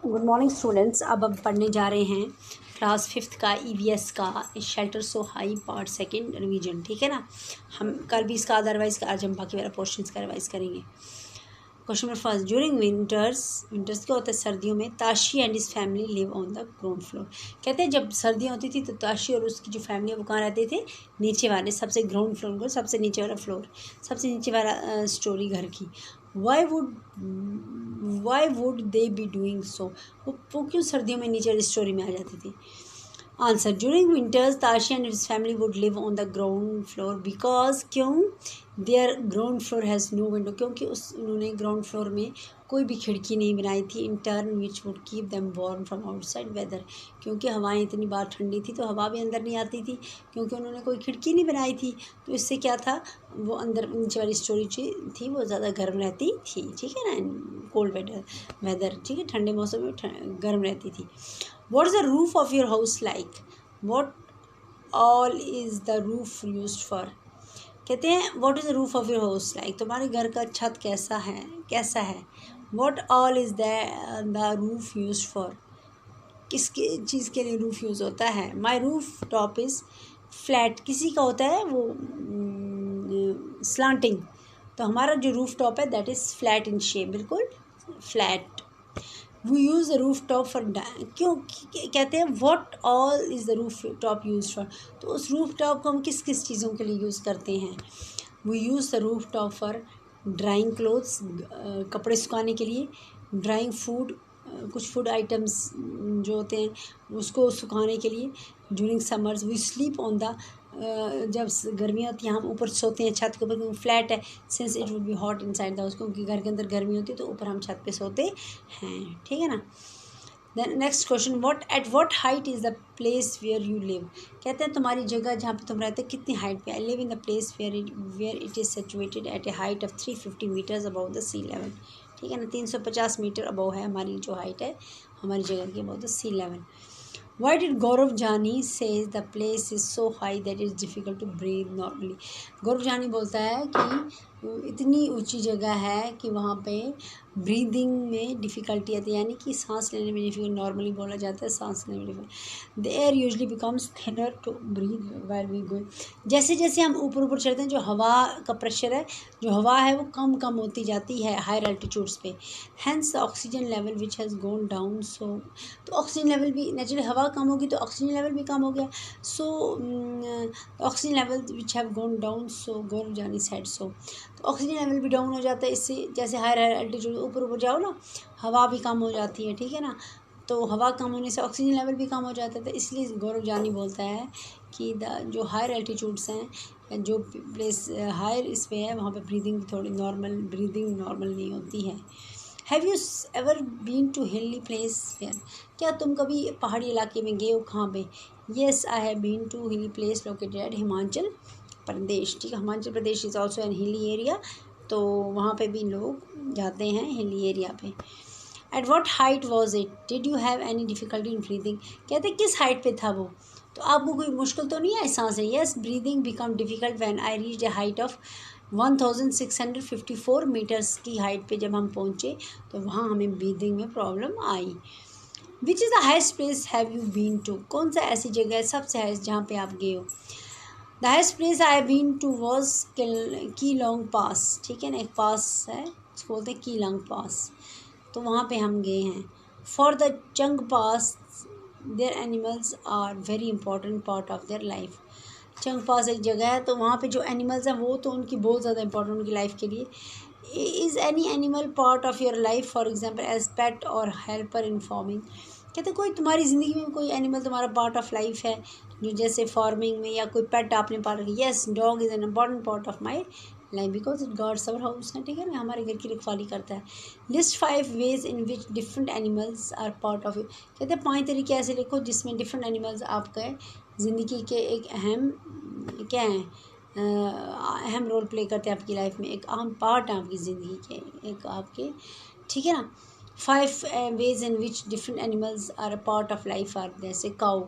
Good morning students. अब हम पढ़ने जा रहे हैं क्लास 5th का ईवीएस का शेल्टर सो हाई पार्ट सेकंड रिवीजन। ठीक है ना। हम कल भी इसका अदरवाइज आज हम बाकी वाला पोर्शंस का रिवाइज करेंगे। Question number first, during winters क्या होता है, सर्दियों में Tashi and his family live on the ground floor. कहते हैं जब सर्दियाँ होती थी तो ताशी और उसकी जो फैमिली है वो कहाँ रहते थे, नीचे वाले सबसे ग्राउंड फ्लोर को, सबसे नीचे वाला फ्लोर, सबसे नीचे वाला स्टोरी घर की। Why would they be doing so, वो क्यों सर्दियों में नीचे वाली स्टोरी में आ जाती थी। Answer, during winters Tashi and his family would live on the ground floor because, क्यों, their ground floor has no window, क्योंकि उन्होंने ग्राउंड फ्लोर में कोई भी खिड़की नहीं बनाई थी। In turn which would keep them warm from outside weather, क्योंकि हवाएं इतनी बार ठंडी थी तो हवा भी अंदर नहीं आती थी, क्योंकि उन्होंने कोई खिड़की नहीं बनाई थी। तो इससे क्या था, वो अंदर नीचे वाली स्टोरी थी वो ज़्यादा गर्म रहती थी। ठीक है ना, कोल्ड वेदर, ठीक है, ठंडे मौसम में गर्म रहती थी। What is the roof of your house like? What all is the roof used for? कहते हैं what is the roof of your house like? तुम्हारे घर का छत कैसा है। What all is the roof used for? किसके चीज़ के लिए रूफ यूज़ होता है। My roof top is flat, किसी का होता है वो slanting, तो हमारा जो रूफ टॉप है that is flat in shape, बिल्कुल flat. We use the roof top for, क्यों कहते हैं what all is the roof top use for, तो उस रूफ टॉप को हम किस किस चीज़ों के लिए यूज़ करते हैं। We use the roof top for drying clothes, कपड़े सुखाने के लिए, ड्राइंग फूड, कुछ फूड आइटम्स जो होते हैं उसको सुखाने के लिए। During summers we sleep on the, जब गर्मियाँ होती हैं हम ऊपर सोते हैं छत के ऊपर, क्योंकि फ्लैट है, since it would be hot inside the house, क्योंकि घर के अंदर गर्मी होती है तो ऊपर हम छत पे सोते हैं। ठीक है ना। Then next question, at what height is the place where you live. कहते हैं तुम्हारी जगह जहाँ पे तुम रहते कितनी हाइट पे। I live in the place where it is situated at a height of 350 metres above the sea level. ठीक है ना, 350 मीटर अबव है हमारी जो हाइट है हमारी जगह की, above the sea level. Why did Gaurav Jani says the place is so high that it's difficult to breathe normally? गौरव जानी बोलता है कि इतनी ऊंची जगह है कि वहाँ पे ब्रीदिंग में डिफ़िकल्टी आती है, यानी कि सांस लेने में डिफिकल्ट, नॉर्मली बोला जाता है सांस लेने में difficult. The air usually becomes thinner to breathe while we going, जैसे जैसे हम ऊपर चढ़ते हैं जो हवा का प्रेशर है, जो हवा है वो कम होती जाती है हायर एल्टीट्यूड्स पे। Hence the oxygen level which has gone down, so तो ऑक्सीजन लेवल भी नेचुरली, हवा कम होगी तो ऑक्सीजन लेवल भी कम हो गया। So oxygen level which have gone down, so Gaurav Jani said सो, तो ऑक्सीजन लेवल भी डाउन हो जाता है इससे, जैसे हायर एल्टीट्यूड ऊपर जाओ ना हवा भी कम हो जाती है। ठीक है ना, तो हवा कम होने से ऑक्सीजन लेवल भी कम हो जाता है। तो इसलिए गौरव जानी बोलता है कि जो हायर एल्टीट्यूड्स हैं, जो प्लेस हायर इस पे है वहाँ पे ब्रीदिंग थोड़ी नॉर्मल नहीं होती है। Have you ever been to hilly place where, क्या तुम कभी पहाड़ी इलाके में गए हो, कहाँ पे। Yes I have been to hilly place located at Himachal Pradesh. ठीक है, Himachal Pradesh is also an hilly area, तो वहाँ पे भी लोग जाते हैं हिली एरिया पे। At what height was it, did you have any difficulty in breathing, कहते किस हाइट पे था वो, तो आपको कोई मुश्किल तो नहीं आई सांस है। Yes breathing become difficult when I reach the height of 1654 metres की हाइट पे जब हम पहुँचे तो वहाँ हमें ब्रीदिंग में प्रॉब्लम आई। Which is the highest place have you been to, कौन सा ऐसी जगह है सबसे हाइस्ट जहाँ पे आप गए हो। The highest place I been to was Keylong pass. ठीक है ना, एक पास है उसको बोलते हैं कीलोंग पास, तो वहाँ पे हम गए हैं। For the Changpas their animals are very important part of their life. Changpas एक जगह है तो वहाँ पे जो एनिमल्स हैं वो तो उनकी बहुत ज़्यादा इंपॉर्टेंट उनकी लाइफ के लिए। Is any animal part of your life for example as pet और हेल्पर इन फार्मिंग, कहते कोई तुम्हारी ज़िंदगी में कोई एनिमल तुम्हारा पार्ट ऑफ लाइफ है जो जैसे फार्मिंग में, या कोई पेट आपने पाल रखी। Yes dog is an important part of my life because it guards our house है। ठीक है ना, हमारे घर की रखवाली करता है। List 5 ways in which different animals are part of you, कहते हैं 5 तरीके ऐसे लिखो जिसमें डिफरेंट एनिमल्स आपके ज़िंदगी के एक अहम क्या है, अहम रोल प्ले करते हैं आपकी लाइफ में, एक अहम पार्ट है आपकी ज़िंदगी के एक आपके। ठीक है ना। 5 ways in which different animals are a part of life are जैसे cow,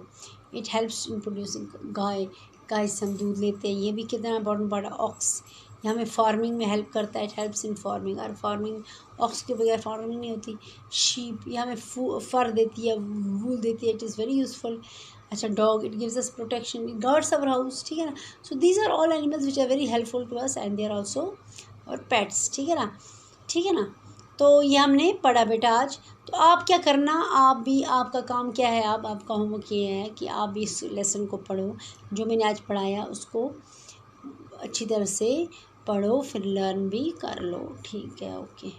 it helps in producing, गाय से हम दूध लेते हैं, ये भी कितना इंपॉर्टेंट पार्ट है। ऑक्स, ये हमें फार्मिंग में हेल्प करता है, इट हेल्प्स इन फार्मिंग। और फार्मिंग, ऑक्स के बगैर फार्मिंग नहीं होती। शीप, ये हमें फर देती है, वूल देती है, इट इज़ वेरी यूजफुल। अच्छा, dog, it gives us protection, it guards our house, ठीक है ना। So these are all animals which are very helpful to us and they are also our pets, ठीक है ना, ठीक है ना। तो ये हमने पढ़ा बेटा आज। तो आप क्या करना, आप भी, आपका काम क्या है, आपका होमवर्क ये है कि आप भी इस लेसन को पढ़ो, जो मैंने आज पढ़ाया उसको अच्छी तरह से पढ़ो, फिर लर्न भी कर लो, ठीक है, ओके।